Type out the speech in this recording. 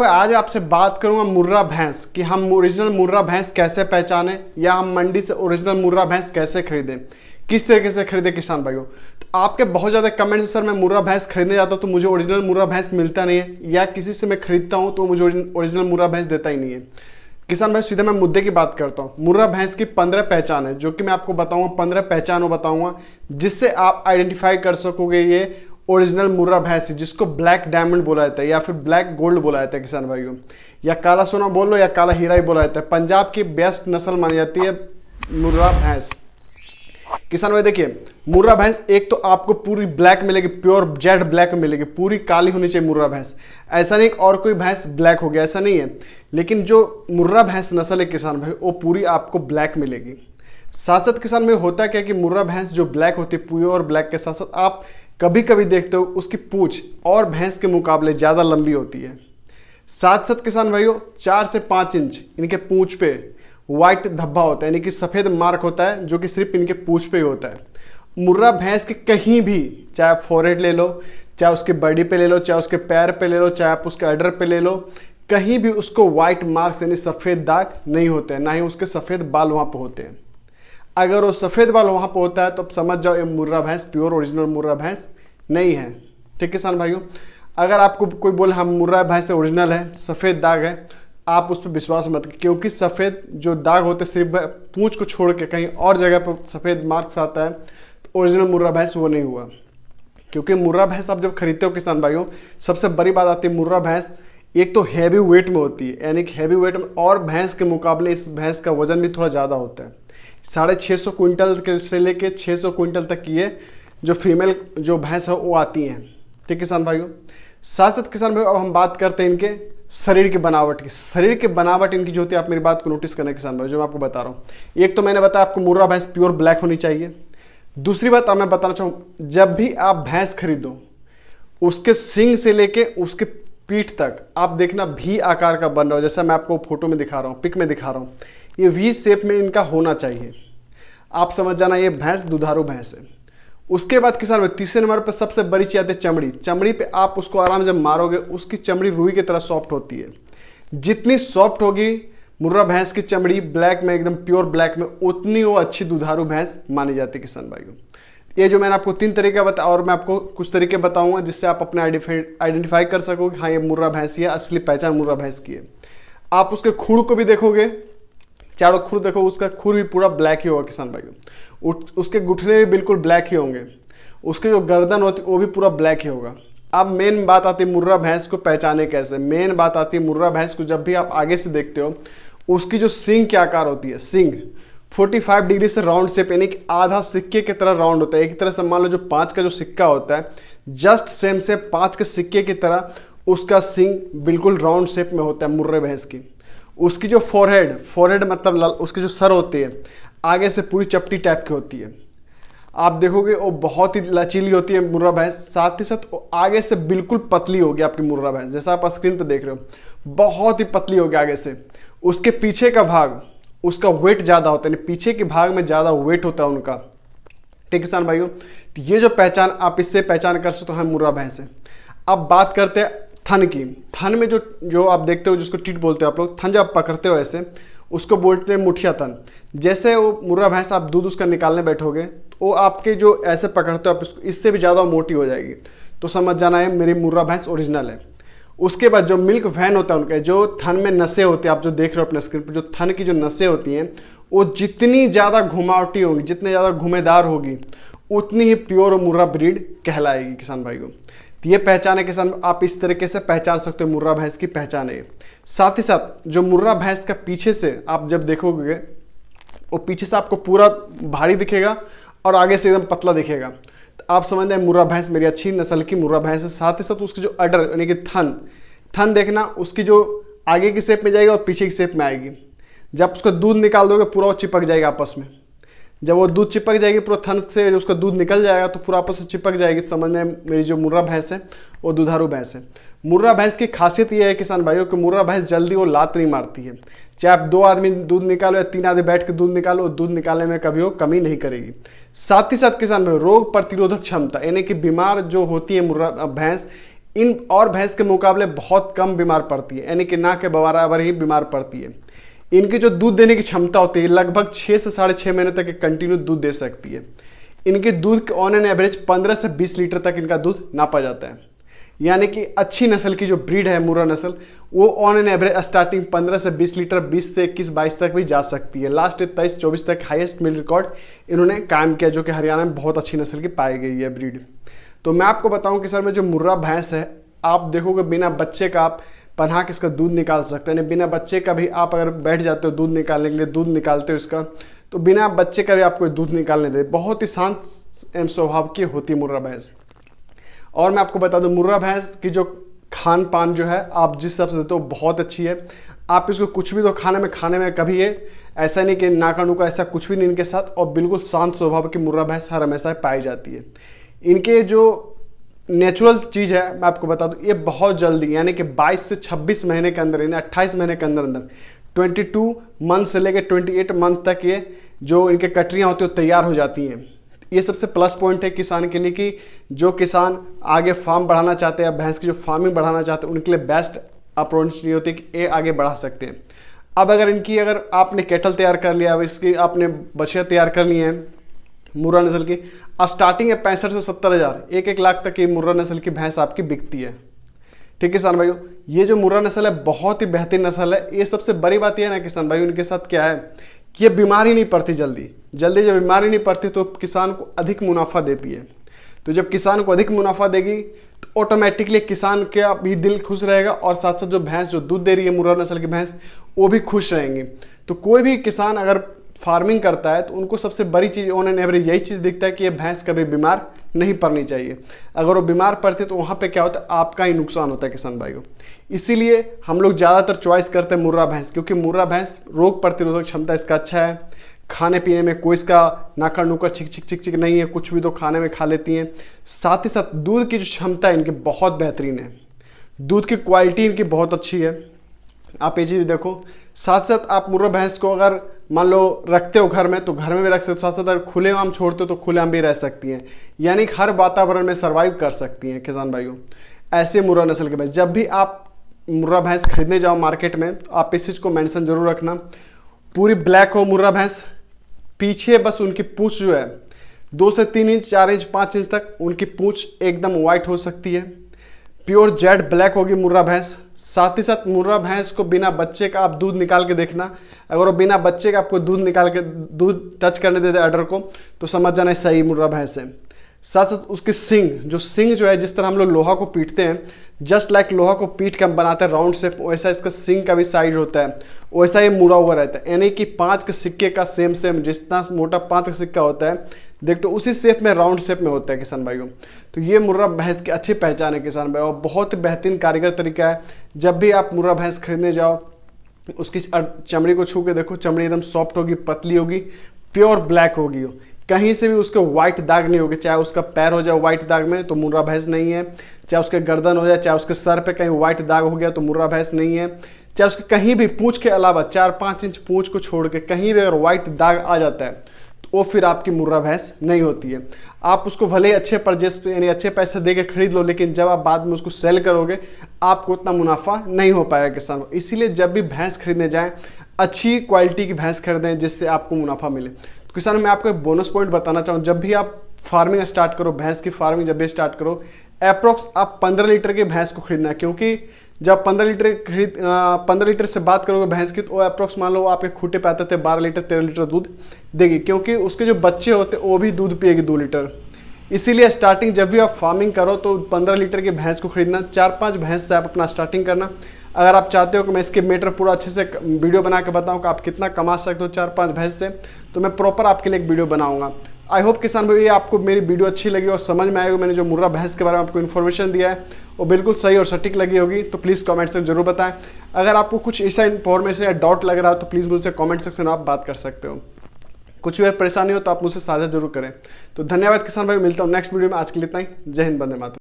भाई आज आपसे बात करूंगा मुर्रा भैंस कि हम ओरिजिनल मुर्रा भैंस कैसे पहचानें या हम मंडी से ओरिजिनल मुर्रा भैंस कैसे खरीदें, किस तरीके से खरीदें किसान भाइयों। तो आपके बहुत ज़्यादा कमेंट से सर मैं मुर्रा भैंस खरीदने जाता हूँ तो मुझे ओरिजिनल मुर्रा भैंस मिलता नहीं है, या किसी से मैं खरीदता हूँ तो मुझे ओरिजिनल मुर्रा भैंस देता ही नहीं है। किसान भाई सीधे मैं मुद्दे की बात करता हूँ। मुर्रा भैंस की 15 पहचान है जो कि मैं आपको बताऊंगा, 15 पहचान वो बताऊंगा जिससे आप आइडेंटिफाई कर सकोगे ये ओरिजिनल मुर्रा भैंस है, जिसको ब्लैक डायमंड बोला जाता है या फिर ब्लैक गोल्ड बोला जाता है किसान भाइयों, या काला सोना बोल लो या काला हीरा ही बोला जाता है। पंजाब की बेस्ट नस्ल मानी जाती है मुर्रा भैंस। किसान भाई देखिए, मुर्रा भैंस एक तो आपको पूरी ब्लैक मिलेगी, प्योर जेड ब्लैक मिलेगी, पूरी काली होनी चाहिए मुर्रा भैंस। ऐसा नहीं और कोई भैंस ब्लैक हो गया, ऐसा नहीं है। लेकिन जो मुर्रा भैंस नस्ल है किसान भाई वो पूरी आपको ब्लैक मिलेगी। साथ साथ किसान में होता क्या कि मुर्रा भैंस जो ब्लैक होती है प्योर ब्लैक के साथ साथ आप कभी कभी देखते हो उसकी पूंछ और भैंस के मुकाबले ज़्यादा लंबी होती है। साथ साथ किसान भाइयों 4 से 5 इंच इनके पूंछ पे व्हाइट धब्बा होता है, यानी कि सफ़ेद मार्क होता है जो कि सिर्फ इनके पूंछ पे ही होता है। मुर्रा भैंस के कहीं भी, चाहे आप फॉरहेड ले लो, चाहे उसके बॉडी पे ले लो, चाहे उसके पैर पे ले लो, चाहे आप उसके अडर पे ले लो, कहीं भी उसको व्हाइट मार्क्स यानी सफ़ेद दाग नहीं होते हैं, ना ही उसके सफ़ेद बाल वहाँ पर होते हैं। अगर वो सफ़ेद बाल वहाँ पर होता है तो आप समझ जाओ ये मुर्रा भैंस प्योर ओरिजिनल मुर्रा भैंस नहीं है। ठीक किसान भाइयों, अगर आपको कोई बोले हम मुर्रा भैंस से ओरिजिनल है, सफ़ेद दाग है, आप उस पर विश्वास मत करिए, क्योंकि सफ़ेद जो दाग होते हैं सिर्फ पूंछ को छोड़ के कहीं और जगह पर सफ़ेद मार्क्स आता है तो ओरिजिनल मुर्रा भैंस वो नहीं हुआ। क्योंकि मुर्रा भैंस आप जब खरीदते हो किसान भाइयों, सबसे बड़ी बात आती है मुर्रा भैंस एक तो हैवी वेट में होती है, यानी कि हैवी वेट में, और भैंस के मुकाबले इस भैंस का वजन भी थोड़ा ज़्यादा होता है। 650 क्विंटल से लेके 600 क्विंटल तक की ये जो फीमेल जो भैंस है वो आती हैं। ठीक किसान भाइयों, साथ साथ किसान भाइयों अब हम बात करते हैं इनके शरीर की बनावट की। शरीर की बनावट इनकी जो होती है, आप मेरी बात को नोटिस करना किसान भाई, जो मैं आपको बता रहा हूँ। एक तो मैंने बताया आपको मुर्रा भैंस प्योर ब्लैक होनी चाहिए। दूसरी बात अब मैं बताना चाहूँ, जब भी आप भैंस खरीदो उसके सींग से लेके उसके पीठ तक आप देखना भी आकार का बन रहा हो, जैसा मैं आपको फोटो में दिखा रहा हूँ, पिक में दिखा रहा हूँ, ये वी शेप में इनका होना चाहिए। आप समझ जाना ये भैंस दुधारू भैंस है। उसके बाद किसान भाई तीसरे नंबर पर सबसे बड़ी चीज आती है चमड़ी। चमड़ी पे आप उसको आराम से मारोगे, उसकी चमड़ी रुई की तरह सॉफ्ट होती है। जितनी सॉफ्ट होगी मुर्रा भैंस की चमड़ी ब्लैक में, एकदम प्योर ब्लैक में, उतनी वो अच्छी दुधारू भैंस मानी जाती है किसान भाइयों। ये जो मैंने आपको 3 तरीके बताया और मैं आपको कुछ तरीके बताऊंगा जिससे आप अपने आइडेंटिफाई कर सकोगे हाँ ये मुर्रा भैंस ही है, असली पहचान मुर्रा भैंस की है। आप उसके खुर को भी देखोगे, चारों खुर देखो, उसका खुर भी पूरा ब्लैक ही होगा किसान भाइयों। उसके घुटने भी बिल्कुल ब्लैक ही होंगे, उसके जो गर्दन होती है वो भी पूरा ब्लैक ही होगा। अब मेन बात आती है मुर्रा भैंस को पहचाने कैसे। मेन बात आती है मुर्रा भैंस को जब भी आप आगे से देखते हो उसकी जो सींग के आकार होती है, सींग 45 डिग्री से राउंड शेप, यानी कि आधा सिक्के की तरह राउंड होता है। एक तरह से मान लो जो 5 का जो सिक्का होता है जस्ट सेम से 5 के सिक्के की तरह उसका सींग बिल्कुल राउंड शेप में होता है मुर्रे भैंस की। उसकी जो फोरहेड मतलब उसकी जो सर होती है आगे से पूरी चपटी टाइप की होती है। आप देखोगे वो बहुत ही लचीली होती है मुर्रा भैंस। साथ ही साथ आगे से बिल्कुल पतली होगी आपकी मुर्रा भैंस, जैसा आप स्क्रीन पर देख रहे हो बहुत ही पतली होगी आगे से। उसके पीछे का भाग उसका वेट ज़्यादा होता है, पीछे के भाग में ज़्यादा वेट होता है उनका। ठीक किसान भाइयों, तो ये जो पहचान आप इससे पहचान कर सकते हो हम मुर्रा भैंस है। अब बात करते हैं थन की। थन में जो आप देखते हो जिसको टीट बोलते हो आप लोग, थन जब आप पकड़ते हो ऐसे उसको बोलते हैं मुठिया थन। जैसे वो मुर्रा भैंस आप दूध उसका निकालने बैठोगे तो वो आपके जो ऐसे पकड़ते हो आप इसको, इससे भी ज़्यादा मोटी हो जाएगी, तो समझ जाना है मेरी मुर्रा भैंस ओरिजिनल है। उसके बाद जो मिल्क वैन होता है उनका, जो थन में नसें होती हैं, आप जो देख रहे हो अपने स्क्रीन पर, जो थन की जो नसें होती हैं वो जितनी ज़्यादा घुमावटी होगी, जितनी ज़्यादा घुमेदार होगी, उतनी ही प्योर मुर्रा ब्रीड कहलाएगी किसान भाइयों। ये पहचान है किसान, आप इस तरीके से पहचान सकते हो मुर्रा भैंस की पहचान है। साथ ही साथ जो मुर्रा भैंस का पीछे से आप जब देखोगे वो पीछे से आपको पूरा भारी दिखेगा और आगे से एकदम पतला दिखेगा, तो आप समझ रहे हैं मुर्रा भैंस मेरी अच्छी नस्ल की मुर्रा भैंस है। साथ ही साथ उसकी जो अडर यानी कि थन देखना, उसकी जो आगे की शेप में जाएगी और पीछे की शेप में आएगी। जब उसका दूध निकाल दोगे पूरा वो चिपक जाएगा आपस में। जब वो दूध चिपक जाएगी पूरा थन से उसका दूध निकल जाएगा तो पूरा आपस में चिपक जाएगी, समझने मेरी जो मुर्रा भैंस है वो दुधारू भैंस है। मुर्रा भैंस की खासियत ये है किसान भाइयों कि मुर्रा भैंस जल्दी वो लात नहीं मारती है। चाहे आप 2 आदमी दूध निकालो या 3 आदमी बैठ के दूध निकालो, दूध निकालने में कभी वो कमी नहीं करेगी। साथ ही साथ किसान भाई रोग प्रतिरोधक क्षमता, यानी कि बीमार जो होती है मुर्रा भैंस इन और भैंस के मुकाबले बहुत कम बीमार पड़ती है, यानी कि ना के बराबर ही बीमार पड़ती है। इनकी जो दूध देने की क्षमता होती है लगभग 6 से 6.5 महीने तक कंटिन्यू दूध दे सकती है। इनके दूध ऑन एन एवरेज 15 से 20 लीटर तक इनका दूध नापा जाता है, यानी कि अच्छी नस्ल की जो ब्रीड है मुर्रा नस्ल, वो ऑन एन एवरेज स्टार्टिंग 15 से 20 लीटर, 20 से 21-22 तक भी जा सकती है। लास्ट 23-24 तक हाईएस्ट मिल्क रिकॉर्ड इन्होंने कायम किया, जो कि हरियाणा में बहुत अच्छी नस्ल की पाई गई है ब्रीड। तो मैं आपको बताऊं कि सर में जो मुर्रा भैंस है, आप देखोगे बिना बच्चे का आप पन्हा के इसका दूध निकाल सकते हैं। बिना बच्चे का भी आप अगर बैठ जाते हो दूध निकालने के लिए, दूध निकालते हो इसका, तो बिना बच्चे का भी आपको दूध निकालने दे। बहुत ही शांत एवं स्वभाव की होती है मुर्रा भैंस। और मैं आपको बता दूं मुर्रा भैंस की जो खान पान जो है आप जिस हिसाब से देते हो बहुत अच्छी है। आप इसको कुछ भी दो खाने में कभी ये ऐसा नहीं कि नाका नुका ऐसा कुछ भी नहीं इनके साथ, और बिल्कुल शांत स्वभाव की मुर्रा भैंस हर हमेशा पाई जाती है। इनके जो नेचुरल चीज़ है मैं आपको बता दूं, ये बहुत जल्दी यानी कि 22 से 26 महीने के अंदर, यानी 28 महीने के अंदर 22 मंथ से लेकर 28 मंथ तक ये जो इनके कटरियाँ होती है वो तैयार हो जाती हैं। ये सबसे प्लस पॉइंट है किसान के लिए कि जो किसान आगे फार्म बढ़ाना चाहते हैं, भैंस की जो फार्मिंग बढ़ाना चाहते हैं, उनके लिए बेस्ट अपॉर्चुनिटी होती है कि ये आगे बढ़ा सकते हैं। अब अगर आपने कैटल तैयार कर लिया, अब इसकी आपने बछिया तैयार कर ली हैं मुर्रा नस्ल की, स्टार्टिंग है 65 से 70 हज़ार, 1-1 लाख तक की मुर्रा नस्ल की भैंस आपकी बिकती है। ठीक है किसान भाइयों, ये जो मुर्रा नस्ल है बहुत ही बेहतरीन नस्ल है। ये सबसे बड़ी बात यह है ना किसान भाइयों, उनके साथ क्या है कि ये बीमारी नहीं पड़ती जल्दी जब बीमारी नहीं पड़ती तो किसान को अधिक मुनाफा देती है। तो जब किसान को अधिक मुनाफा देगी तो ऑटोमेटिकली किसान का भी दिल खुश रहेगा, और साथ साथ जो भैंस जो दूध दे रही है मुर्रा नस्ल की भैंस, वो भी खुश रहेंगे। तो कोई भी किसान अगर फार्मिंग करता है तो उनको सबसे बड़ी चीज़ ऑन एन एवरेज यही चीज़ दिखता है कि ये भैंस कभी बीमार नहीं पड़नी चाहिए। अगर वो बीमार पड़ती है तो वहाँ पे क्या होता है, आपका ही नुकसान होता है किसान भाइयों। इसीलिए हम लोग ज़्यादातर चॉइस करते हैं मुर्रा भैंस, क्योंकि मुर्रा भैंस रोग प्रतिरोधक क्षमता इसका अच्छा है। खाने पीने में कोई इसका नाकर नुकर छिक नहीं है, कुछ भी तो खाने में खा लेती हैं। साथ ही साथ दूध की जो क्षमता है इनकी बहुत बेहतरीन है, दूध की क्वालिटी इनकी बहुत अच्छी है। आप ये चीज़ देखो। साथ साथ आप मुर्रा भैंस को अगर मान लो रखते हो घर में तो घर में भी रख सकते हो, साथ साथ अगर खुले आम छोड़ते हो तो खुले आम भी रह सकती हैं, यानी हर वातावरण में सर्वाइव कर सकती हैं किसान भाइयों। ऐसे मुर्रा नस्ल के भैंस, जब भी आप मुर्रा भैंस खरीदने जाओ मार्केट में तो आप इस चीज़ को मेंशन जरूर रखना, पूरी ब्लैक हो मुर्रा भैंस, पीछे बस उनकी पूंछ जो है 2 से 3 इंच 4 इंच 5 इंच तक उनकी पूंछ एकदम वाइट हो सकती है। प्योर जेड ब्लैक होगी मुर्रा भैंस। साथ ही साथ मुर्रा भैंस को बिना बच्चे का आप दूध निकाल के देखना, अगर वो बिना बच्चे का आपको दूध टच करने देते अडर को तो समझ जाना सही मुर्रा भैंस है। साथ साथ उसके सिंग जो है, जिस तरह हम लोग लोहा को पीटते हैं, जस्ट लाइक लोहा को पीट के हम बनाते हैं राउंड शेप, वैसा इसका सिंग का भी साइड होता है, वैसा ये मुड़ा हुआ रहता है, यानी कि 5 के सिक्के का सेम जितना मोटा 5 का सिक्का होता है देख तो उसी शेप में राउंड शेप में होता है किसान भाइयों। तो ये मुर्रा भैंस की अच्छी पहचान है किसान भाई, और बहुत ही बेहतरीन कारीगर तरीका है। जब भी आप मुर्रा भैंस खरीदने जाओ उसकी चमड़ी को छू के देखो, चमड़ी एकदम सॉफ्ट होगी, पतली होगी, प्योर ब्लैक होगी, कहीं से भी उसके व्हाइट दाग नहीं होगी। चाहे उसका पैर हो जाए व्हाइट दाग में तो मुर्रा भैंस नहीं है, चाहे उसके गर्दन हो जाए, चाहे उसके सर पे कहीं व्हाइट दाग हो गया तो मुर्रा भैंस नहीं है, चाहे उसके कहीं भी पूंछ के अलावा 4-5 इंच पूंछ को छोड़ के कहीं भी अगर व्हाइट दाग आ जाता है तो वो फिर आपकी मुर्रा भैंस नहीं होती है। आप उसको भले ही अच्छे परचेस पे यानी अच्छे पैसे दे के खरीद लो, लेकिन जब आप बाद में उसको सेल करोगे आपको उतना मुनाफा नहीं हो पाएगा किसान। इसीलिए जब भी भैंस खरीदने जाएं अच्छी क्वालिटी की भैंस खरीदें जिससे आपको मुनाफा मिले। तो किसान मैं आपको एक बोनस पॉइंट बताना चाहूँ, जब भी आप फार्मिंग स्टार्ट करो, भैंस की फार्मिंग जब भी स्टार्ट करो, अप्रॉक्स आप 15 लीटर की भैंस को खरीदना है, क्योंकि जब 15 लीटर से बात करोगे भैंस की तो अप्रॉक्स मान लो आपके खूटे पे आते थे 12 लीटर 13 लीटर दूध देगी, क्योंकि उसके जो बच्चे होते वो भी दूध पिएगी 2 लीटर। इसीलिए स्टार्टिंग जब भी आप फार्मिंग करो तो 15 लीटर की भैंस को खरीदना, 4-5 भैंस से आप अपना स्टार्टिंग करना। अगर आप चाहते हो कि मैं इसके मैटर पूरा अच्छे से वीडियो बना के बताऊं कि आप कितना कमा सकते हो 4-5 भैंस से, तो मैं प्रॉपर आपके लिए एक वीडियो बनाऊंगा। आई होप किसान भाई आपको मेरी वीडियो अच्छी लगी और समझ में आएगी। मैंने जो मुर्रा भैंस के बारे में आपको इन्फॉर्मेशन दिया है वो बिल्कुल सही और सटीक लगी होगी, तो प्लीज़ कमेंट से जरूर बताएं। अगर आपको कुछ ऐसा इन्फॉर्मेशन या डाउट लग रहा हो तो प्लीज़ मुझसे कमेंट सेक्शन में आप बात कर सकते हो। कुछ भी परेशानी हो तो आप मुझसे साझा जरूर करें। तो धन्यवाद किसान भाई, मिलता हूँ नेक्स्ट वीडियो में। आज के लिए इतना ही। जय हिंद, वंदे मातरम।